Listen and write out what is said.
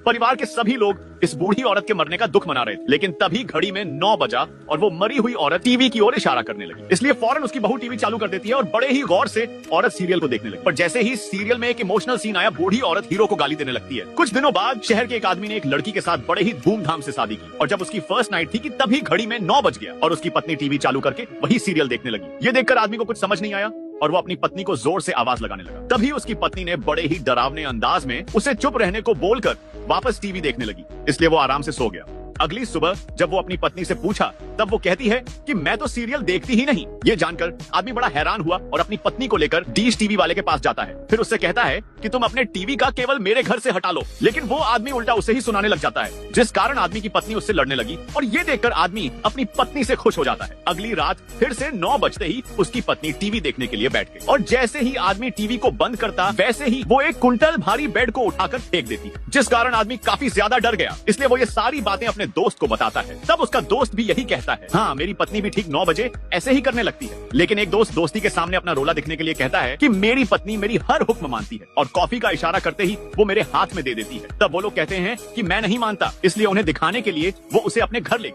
परिवार के सभी लोग इस बूढ़ी औरत के मरने का दुख मना रहे थे, लेकिन तभी घड़ी में 9 बजा और वो मरी हुई औरत टीवी की ओर इशारा करने लगी। इसलिए फौरन उसकी बहू टीवी चालू कर देती है और बड़े ही गौर से औरत सीरियल को देखने लगी। पर जैसे ही सीरियल में एक इमोशनल सीन आया, बूढ़ी औरत हीरो को गाली देने लगती है। कुछ दिनों बाद शहर के एक आदमी ने एक लड़की के साथ बड़े ही धूमधाम से शादी की और जब उसकी फर्स्ट नाइट थी कि तभी घड़ी में 9 बज गया और उसकी पत्नी टीवी चालू करके वही सीरियल देखने लगी। ये देखकर आदमी को कुछ समझ नहीं आया और वो अपनी पत्नी को जोर से आवाज लगाने लगा। तभी उसकी पत्नी ने बड़े ही डरावने अंदाज में उसे चुप रहने को बोलकर वापस टीवी देखने लगी, इसलिए वो आराम से सो गया। अगली सुबह जब वो अपनी पत्नी से पूछा तब वो कहती है कि मैं तो सीरियल देखती ही नहीं। ये जानकर आदमी बड़ा हैरान हुआ और अपनी पत्नी को लेकर डिश टीवी वाले के पास जाता है। फिर उससे कहता है कि तुम अपने टीवी का केवल मेरे घर से हटा लो, लेकिन वो आदमी उल्टा उसे ही सुनाने लग जाता है, जिस कारण आदमी की पत्नी उससे लड़ने लगी और ये देखकर आदमी अपनी पत्नी से खुश हो जाता है। अगली रात फिर से 9 बजते ही उसकी पत्नी टीवी देखने के लिए बैठ गई और जैसे ही आदमी टीवी को बंद करता वैसे ही वो एक कुंटल भारी बेड को उठाकर फेंक देती, जिस कारण आदमी काफी ज्यादा डर गया। इसलिए वो ये सारी बातें अपने दोस्त को बताता है। तब उसका दोस्त भी यही कहता है, हाँ मेरी पत्नी भी ठीक 9 बजे ऐसे ही करने लगती है। लेकिन एक दोस्त दोस्ती के सामने अपना रोला दिखने के लिए कहता है कि मेरी पत्नी मेरी हर हुक्म मानती है और कॉफी का इशारा करते ही वो मेरे हाथ में दे देती है। तब वो लोग कहते हैं कि मैं नहीं मानता, इसलिए उन्हें दिखाने के लिए वो उसे अपने घर ले गया।